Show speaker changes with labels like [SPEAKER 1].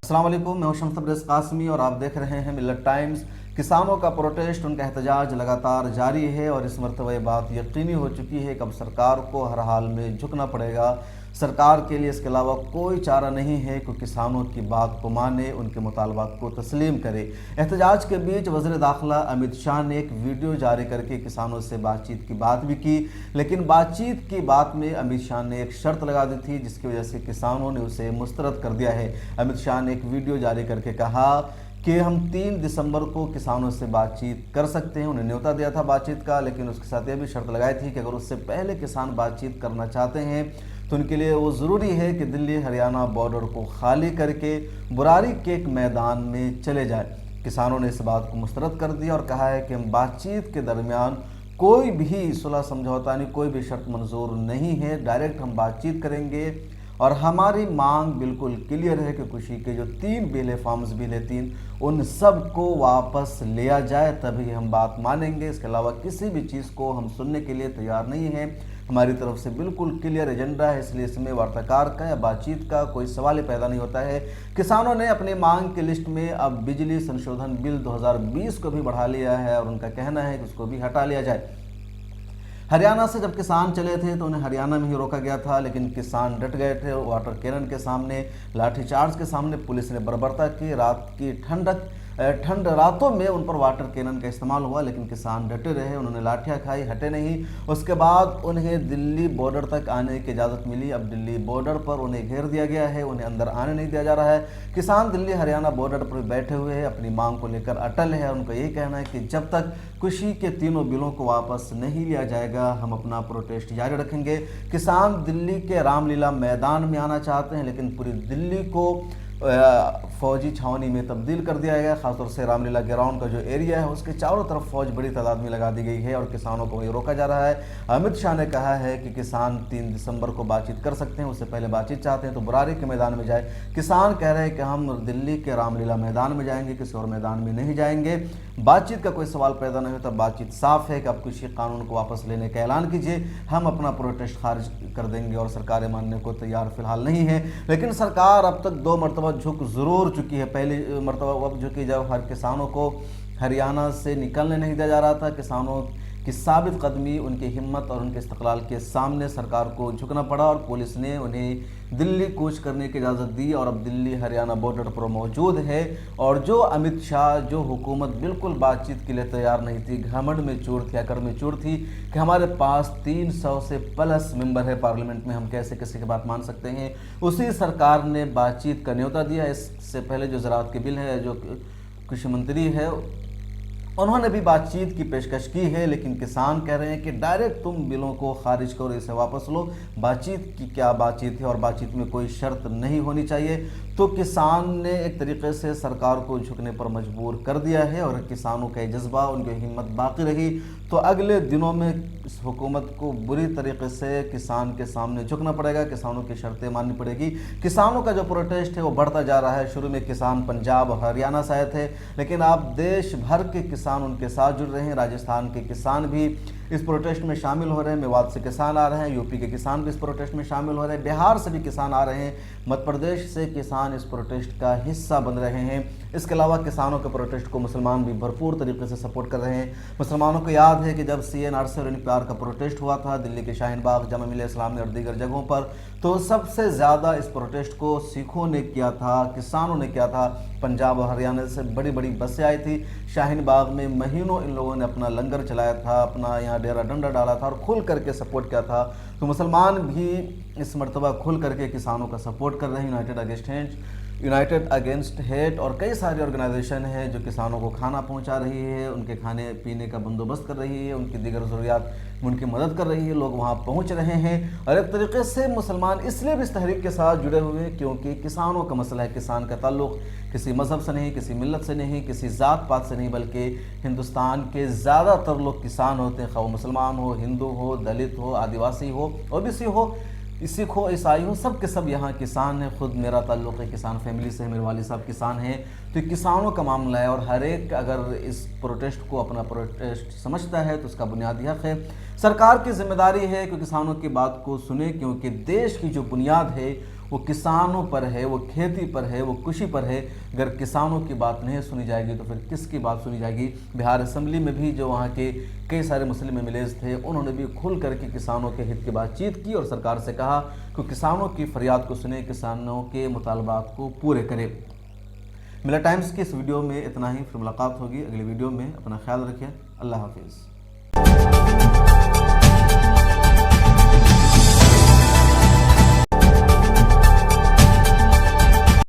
[SPEAKER 1] अस्सलाम वालेकुम, मैं हूं शम्स तबरेज़ कासमी और आप देख रहे हैं मिल्लत टाइम्स। किसानों का प्रोटेस्ट, उनका एहतजाज लगातार जारी है और इस मरतबा ये बात यकीनी हो चुकी है कि अब सरकार को हर हाल में झुकना पड़ेगा। सरकार के लिए इसके अलावा कोई चारा नहीं है कि किसानों की बात को माने, उनके मुतालबात को तस्लीम करे। एहतजाज के बीच वज़ीर दाखिला अमित शाह ने एक वीडियो जारी करके किसानों से बातचीत की बात भी की, लेकिन बातचीत की बात में अमित शाह ने एक शर्त लगा दी थी जिसकी वजह से किसानों ने उसे मुस्तरद कर दिया है। अमित शाह ने एक वीडियो जारी करके कहा कि हम 3 दिसंबर को किसानों से बातचीत कर सकते हैं। उन्हें न्योता दिया था बातचीत का, लेकिन उसके साथ यह भी शर्त लगाई थी कि अगर उससे पहले किसान बातचीत करना चाहते हैं तो उनके लिए वो ज़रूरी है कि दिल्ली हरियाणा बॉर्डर को खाली करके बुरारी के एक मैदान में चले जाए। किसानों ने इस बात को मुस्तरद कर दिया और कहा है कि हम बातचीत के दरमियान कोई भी सुलह समझौता नहीं, कोई भी शर्त मंजूर नहीं है, डायरेक्ट हम बातचीत करेंगे और हमारी मांग बिल्कुल क्लियर है कि कृषि के जो 3 बिल है, फार्म्स बिल है 3, उन सब को वापस लिया जाए, तभी हम बात मानेंगे। इसके अलावा किसी भी चीज़ को हम सुनने के लिए तैयार नहीं हैं। हमारी तरफ से बिल्कुल क्लियर एजेंडा है, इसलिए इसमें वार्ताकार का या बातचीत का कोई सवाल ही पैदा नहीं होता है। किसानों ने अपनी मांग की लिस्ट में अब बिजली संशोधन बिल 2020 को भी बढ़ा लिया है और उनका कहना है कि उसको भी हटा लिया जाए। हरियाणा से जब किसान चले थे तो उन्हें हरियाणा में ही रोका गया था, लेकिन किसान डट गए थे। वाटर कैनन के सामने, लाठीचार्ज के सामने पुलिस ने बर्बरता की। रात की ठंड रातों में उन पर वाटर कैनन का इस्तेमाल हुआ, लेकिन किसान डटे रहे, उन्होंने लाठियाँ खाई, हटे नहीं। उसके बाद उन्हें दिल्ली बॉर्डर तक आने की इजाज़त मिली। अब दिल्ली बॉर्डर पर उन्हें घेर दिया गया है, उन्हें अंदर आने नहीं दिया जा रहा है। किसान दिल्ली हरियाणा बॉर्डर पर बैठे हुए हैं, अपनी मांग को लेकर अटल है। उनका यही कहना है कि जब तक कृषि के 3 बिलों को वापस नहीं लिया जाएगा हम अपना प्रोटेस्ट जारी रखेंगे। किसान दिल्ली के रामलीला मैदान में आना चाहते हैं, लेकिन पूरी दिल्ली को फौजी छावनी में तब्दील कर दिया गया। खासतौर से रामलीला ग्राउंड का जो एरिया है उसके चारों तरफ फौज बड़ी तादाद में लगा दी गई है और किसानों को वही रोका जा रहा है। अमित शाह ने कहा है कि किसान 3 दिसंबर को बातचीत कर सकते हैं, उससे पहले बातचीत चाहते हैं तो बुरारी के मैदान में जाए। किसान कह रहे हैं कि हम दिल्ली के रामलीला मैदान में जाएंगे, किसी और मैदान में नहीं जाएंगे। बातचीत का कोई सवाल पैदा नहीं होता। बातचीत साफ है कि आप कृषि कानून को वापस लेने का ऐलान कीजिए, हम अपना प्रोटेस्ट खारिज कर देंगे और सरकारें मानने को तैयार फिलहाल नहीं है। लेकिन सरकार अब तक 2 मरतबा झुक ज़रूर चुकी है। पहली मरतबा अब झुकी जब हर किसानों को हरियाणा से निकलने नहीं दिया जा रहा था। किसानों की साबित कदमी, उनकी हिम्मत और उनके इस्तक़लाल के सामने सरकार को झुकना पड़ा और पुलिस ने उन्हें दिल्ली कूच करने की इजाज़त दी और अब दिल्ली हरियाणा बॉर्डर पर मौजूद है। और जो अमित शाह, जो हुकूमत बिल्कुल बातचीत के लिए तैयार नहीं थी, घमंड में चूर थी, अकड़ में चूर थी कि हमारे पास 300 से प्लस मेंबर है पार्लियामेंट में, हम कैसे किसी की बात मान सकते हैं, उसी सरकार ने बातचीत का न्योता दिया। इससे पहले जो ज़राअत के बिल है, जो कृषि मंत्री है, उन्होंने भी बातचीत की पेशकश की है, लेकिन किसान कह रहे हैं कि डायरेक्ट तुम बिलों को खारिज करो, इसे वापस लो। बातचीत की क्या बातचीत है और बातचीत में कोई शर्त नहीं होनी चाहिए। तो किसान ने एक तरीके से सरकार को झुकने पर मजबूर कर दिया है और किसानों का जज्बा, उनकी हिम्मत बाकी रही तो अगले दिनों में इस हुकूमत को बुरी तरीके से किसान के सामने झुकना पड़ेगा, किसानों की शर्तें माननी पड़ेगी। किसानों का जो प्रोटेस्ट है वो बढ़ता जा रहा है। शुरू में किसान पंजाब और हरियाणा से आए थे, लेकिन अब देश भर के किसान उनके साथ जुड़ रहे हैं। राजस्थान के किसान भी इस प्रोटेस्ट में शामिल हो रहे हैं, मेवात से किसान आ रहे हैं, यूपी के किसान भी इस प्रोटेस्ट में शामिल हो रहे हैं, बिहार से भी किसान आ रहे हैं, मध्य प्रदेश से किसान इस प्रोटेस्ट का हिस्सा बन रहे हैं। इसके अलावा किसानों के प्रोटेस्ट को मुसलमान भी भरपूर तरीके से सपोर्ट कर रहे हैं। मुसलमानों को याद है कि जब CNRC और NPR का प्रोटेस्ट हुआ था दिल्ली के शाहीन बाग, जामा मिलिया इस्लामिया और दीगर जगहों पर, तो सबसे ज़्यादा इस प्रोटेस्ट को सिखों ने किया था, किसानों ने किया था। पंजाब और हरियाणा से बड़ी बड़ी बसें आई थी। शाहीन बाग में महीनों इन लोगों ने अपना लंगर चलाया था, अपना यहाँ डेरा डंडा डाला था और खुल करके सपोर्ट किया था। तो मुसलमान भी इस मरतबा खुल करके किसानों का सपोर्ट कर रहे हैं। यूनाइटेड अगेंस्ट हेट और कई सारी ऑर्गेनाइजेशन है जो किसानों को खाना पहुंचा रही है, उनके खाने पीने का बंदोबस्त कर रही है, उनकी दीगर ज़रूरियात में उनकी मदद कर रही है। लोग वहां पहुंच रहे हैं और एक तरीके से मुसलमान इसलिए भी इस तहरीक के साथ जुड़े हुए हैं क्योंकि किसानों का मसला है। किसान का ताल्लुक़ किसी मज़हब से नहीं, किसी मिल्लत से नहीं, किसी ज़ात पात से नहीं, बल्कि हिंदुस्तान के ज़्यादातर लोग किसान होते हैं, खा वो मुसलमान हो, हिंदू हो, दलित हो, आदिवासी हो, OBC हो, सिख हो, ईसाई हो, सब के सब यहाँ किसान है। खुद मेरा ताल्लुक़ है किसान फैमिली से है, मेरे वालिद साहब किसान हैं। तो किसानों का मामला है और हर एक अगर इस प्रोटेस्ट को अपना प्रोटेस्ट समझता है तो उसका बुनियादी हक़ है। सरकार की जिम्मेदारी है कि किसानों की बात को सुने, क्योंकि देश की जो बुनियाद है वो किसानों पर है, वो खेती पर है, वो कृषि पर है। अगर किसानों की बात नहीं सुनी जाएगी तो फिर किसकी बात सुनी जाएगी। बिहार असेंबली में भी जो वहाँ के कई सारे मुस्लिम एमएलएज थे, उन्होंने भी खुल करके किसानों के हित की बातचीत की और सरकार से कहा कि किसानों की फरियाद को सुने, किसानों के मुतालबात को पूरे करे। मिलत टाइम्स के इस वीडियो में इतना ही, फिर मुलाकात होगी अगले वीडियो में। अपना ख्याल रखिए। अल्लाह हाफिज़।